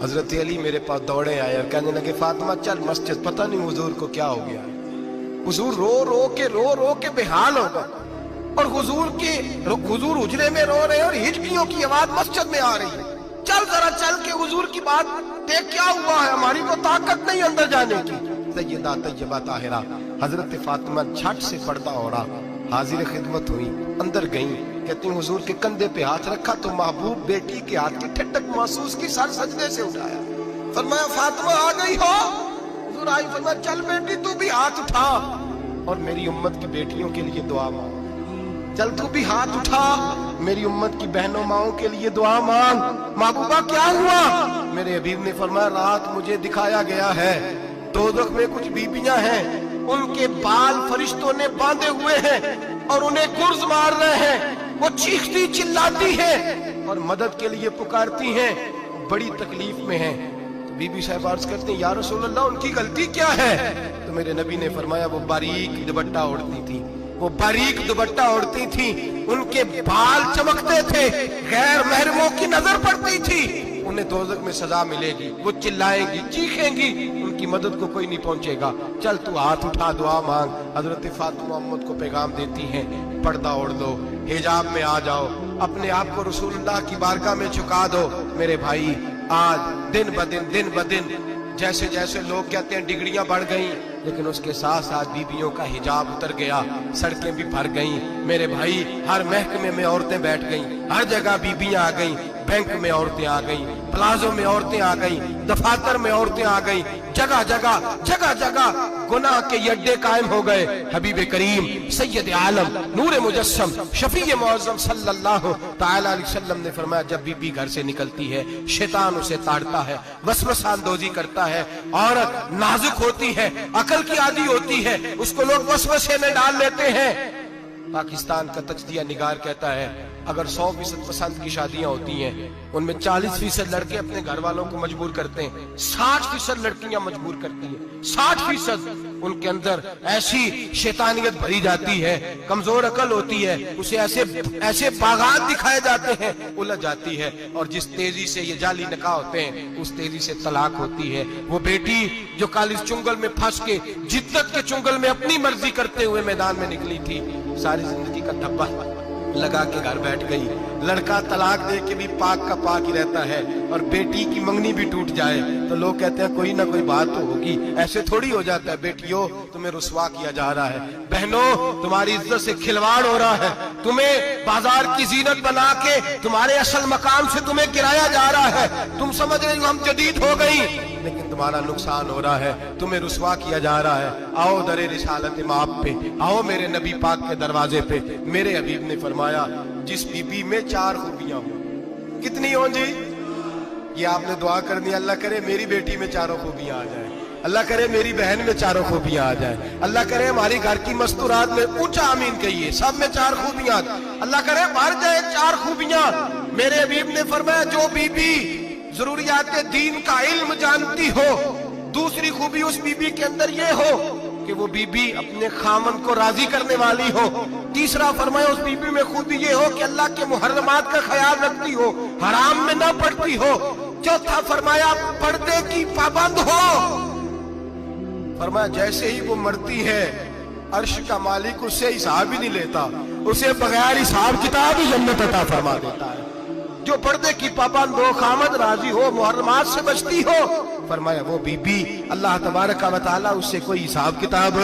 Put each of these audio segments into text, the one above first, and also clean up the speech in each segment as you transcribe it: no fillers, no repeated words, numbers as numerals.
हजरत अली मेरे पास दौड़े आए और कहने लगे फातिमा चल मस्जिद। पता नहीं हुजूर को क्या हो गया, हुजूर रो रो के बेहाल हो गए और हुजूर हुजरे में रो रहे और हिचकियों की आवाज मस्जिद में आ रही है। चल जरा चल के हुजूर की बात देख क्या हुआ है, हमारी को ताकत नहीं अंदर जाने की। सैयदा तैयबा ताहिरा हजरत फातिमा झट से पर्दा ओढ़ा, हाजिर खिदमत हुई, अंदर गई। कहती हुजूर के कंधे पे हाथ रखा तो महबूब बेटी के हाथ की ठंडक महसूस की, सर सजदे से उठाया। फरमाया फातिमा आ गई हो? हुजूर आई। फरमाया चल बेटी तू भी हाथ उठा और मेरी उम्मत की बेटियों के लिए दुआ मांग। चल तू भी हाथ उठा, मेरी उम्मत की बहनों माओं के लिए दुआ मांग। महबूबा क्या हुआ? मेरे हबीब ने फरमाया रात मुझे दिखाया गया है दोज़ख में कुछ बीबियां हैं, उनके बाल फरिश्तों ने बांधे हुए हैं और उन्हें गुर्ज मार रहे हैं। वो चीखती चिल्लाती हैं और मदद के लिए पुकारती हैं, बड़ी तकलीफ में हैं। तो बीबी साहब अर्ज करते हैं या रसूल अल्लाह उनकी गलती क्या है? तो मेरे नबी ने फरमाया वो बारीक दुपट्टा ओढ़ती थी, वो बारीक दुपट्टा ओढ़ती थी, उनके बाल चमकते थे, गैर महरमों की नजर पड़ती थी, उन्हें दोज़ख में सजा मिलेगी, वो चिल्लाएंगी चीखेंगी, उनकी मदद को कोई नहीं पहुंचेगा। चल तू हाथ उठा दुआ मांग। हजरत फातिमा उम्मत को पैगाम देती हैं पर्दा ओढ़ लो, हिजाब में आ जाओ, अपने आप को रसूलुल्लाह की बारगाह में झुका दो। मेरे भाई आज दिन ब दिन जैसे जैसे लोग कहते हैं डिग्रियां बढ़ गई, लेकिन उसके साथ साथ बीबियों का हिजाब उतर गया, सड़कें भी भर गईं। मेरे भाई हर महकमे में औरतें बैठ गईं, हर जगह बीबियां आ गईं, बैंक में औरतें आ गईं, प्लाजो में औरतें आ गईं, दफातर में औरतें आ गईं, जगह जगह गुनाह के अड्डे कायम हो गए। हबीब करीम सैयद आलम नूर मुजस्सम शफी मुअज़्ज़म सल्लल्लाहु तआला अलैहि वसल्लम ने फरमाया जब बीबी घर से निकलती है शैतान उसे ताड़ता है, वसवसा अंदोजी करता है, औरत नाजुक होती है, अकल की आदी होती है, उसको लोग वसवसे में डाल लेते हैं। पाकिस्तान का तजदिया निगार कहता है अगर 100% पसंद की शादियां होती हैं उनमें 40% लड़के अपने घर वालों को मजबूर करते हैं, 60% लड़कियां मजबूर करती हैं। 60% उनके अंदर ऐसी शैतानियत भरी जाती है, कमजोर अकल होती है, उसे ऐसे बागात दिखाए जाते हैं, उलझ जाती है। और जिस तेजी से ये जाली निकाह होते हैं उस तेजी से तलाक होती है। वो बेटी जो कालिज चुंगल में फंस के जिद्दत के चुंगल में अपनी मर्जी करते हुए मैदान में निकली थी, सारी जिंदगी का धब्बा लगा के घर बैठ गई। लड़का तलाक दे के भी पाक का पाक ही रहता है और बेटी की मंगनी भी टूट जाए तो लोग कहते हैं कोई ना कोई बात तो होगी। ऐसे थोड़ी हो जाता है। बेटियों तुम्हें रुसवा किया जा रहा है, बहनों तुम्हारी इज्जत से खिलवाड़ हो रहा है, तुम्हें बाजार की जीनत बना के तुम्हारे असल मकाम से तुम्हें गिराया जा रहा है। तुम समझ रहे हो हम जदीद हो गई, लेकिन तुम्हारा नुकसान हो रहा है, तुम्हें रुसवा किया जा रहा है। आओ दरे रिसालत माप पे, आओ मेरे नबी पाक के दरवाजे पे। मेरे हबीब ने फरमाया जिस बीबी में 4 खूबियां हो, कितनी हो जी? ये आपने दुआ करनी, अल्लाह करे मेरी बेटी में 4 खूबियां आ जाए, अल्लाह करे मेरी बहन में 4 खूबियां आ जाए, अल्लाह करे हमारी घर की मस्तूरात में ऊंचा आमीन कहिए सब में 4 खूबियां, अल्लाह करे भर जाए 4 खूबियां। मेरे हबीब ने फरमाया जो बीबी जरूरियात दीन का इल्म जानती हो, दूसरी खूबी उस बीबी के अंदर ये हो कि वो बीबी अपने खामन को राजी करने वाली हो, तीसरा फरमाया उस बीबी में खूबी ये हो कि अल्लाह के मुहर्रमात का ख्याल रखती हो, हराम में ना पड़ती हो, चौथा फरमाया पर्दे की पाबंद हो। फरमाया जैसे ही वो मरती है अर्श का मालिक उससे हिसाब ही नहीं लेता, उसे बगैर हिसाब किताब ही जन्नत अता फरमा देता है। जो पर्दे की पाबंद हो, खामद राजी हो, मुहर्रमात से बचती हो, फरमाया वो बीबी अल्लाह तबारक व तआला उससे कोई हिसाब किताब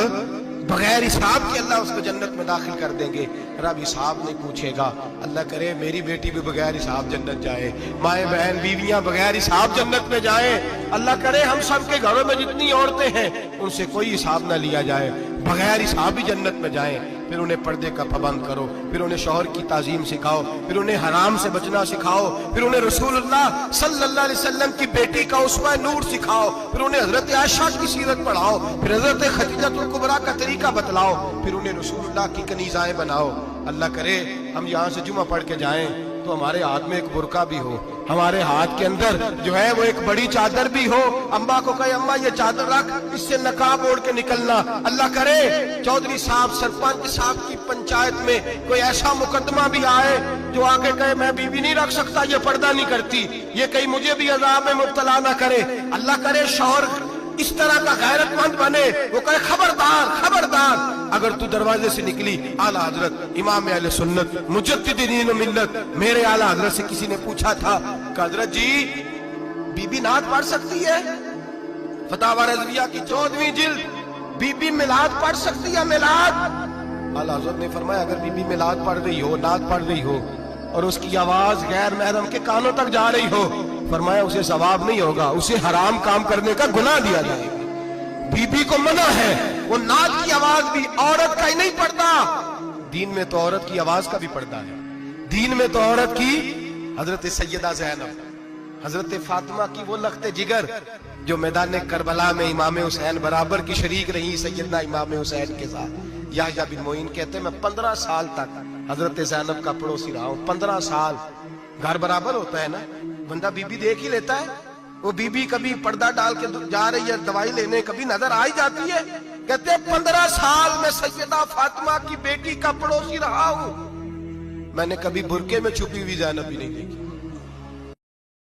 बगैर हिसाब के अल्लाह उसको जन्नत में दाखिल कर देंगे। रब हिसाब नहीं पूछेगा। अल्लाह करे मेरी बेटी भी बगैर हिसाब जन्नत जाए, माए बहन बीवियां बगैर हिसाब जन्नत में जाए। अल्लाह करे हम सब के घरों में जितनी औरतें हैं उनसे कोई हिसाब ना लिया जाए, बगैर हिसाब ही जन्नत में जाए। फिर उन्हें पर्दे का पाबंद करो, फिर उन्हें शौहर की ताजीम सिखाओ, फिर उन्हें हराम से बचना सिखाओ, फिर उन्हें रसूलुल्लाह सल्लल्लाहु अलैहि वसल्लम की बेटी का उस्वा नूर सिखाओ, फिर उन्हें हजरत आयशा की सीरत पढ़ाओ, फिर हजरत खदीजतुल कुबरा का तरीका बतलाओ, फिर उन्हें रसूलुल्लाह की कनीज़ाएं बनाओ। अल्लाह करे हम यहाँ से जुमा पढ़ के जाएं तो تو ہمارے ہاتھ میں ایک برقع بھی ہو, ہمارے ہاتھ کے اندر جو ہے وہ ایک بڑی چادر بھی ہو. اماں کو کہے اماں یہ چادر رکھ, اس سے نقاب اوڑھ کے نکلنا. اللہ کرے چودھری صاحب سرپنچ صاحب کی پنچایت میں کوئی ایسا مقدمہ بھی آئے جو آ کے کہے میں بیوی نہیں رکھ سکتا, یہ پردہ نہیں کرتی, یہ کہیں مجھے بھی عذاب میں مبتلا نہ کرے. اللہ کرے شوہر اس طرح کا غیرت مند بنے, وہ کہے خبردار خبردار. اگر تو دروازے سے نکلی, اعلیٰ حضرت امام اہل سنت مجدد دین و ملت میرے اعلیٰ حضرت سے کسی نے پوچھا تھا کہ حضرت جی بی بی نعت پڑھ سکتی ہے؟ فتاوی رضویہ کی 14ویں جلد, بی بی میلاد پڑھ سکتی ہے؟ میلاد. اعلیٰ حضرت نے فرمایا اگر بی بی میلاد پڑھ رہی ہو, نعت پڑھ رہی ہو اور اس کی آواز غیر محرم کے کانوں تک جا رہی ہو, فرمایا اسے ثواب نہیں ہوگا, اسے حرام کام کرنے کا گناہ دیا جائے گا. بی بی کو منع ہے, وہ نعت کی آواز بھی عورت کا ہی نہیں پڑتا, دین میں تو عورت کی آواز کا بھی پڑتا ہے. دین میں تو عورت کی, حضرت سیدہ زینب, حضرت فاطمہ کی وہ لخت جگر جو میدان کربلا میں امام حسین برابر کی شریک رہی سیدنا امام حسین کے ساتھ. یحییٰ بن معین کہتے ہیں میں 15 سال تک حضرت زینب کا پڑوسی رہا ہوں. 15 سال. گھر برابر ہوتا ہے نا, بندہ بی بی دیکھ ہی لیتا ہے. وہ بی بی کبھی پردہ ڈال کے جا رہی ہے دوائی لینے, کبھی نظر آ ہی جاتی ہے. کہتے ہیں 15 سال میں سیدہ فاطمہ کی بیٹی کا پڑوسی رہا ہوں, میں نے کبھی برقعے میں چھپی ہوئی زینب بھی نہیں دیکھی.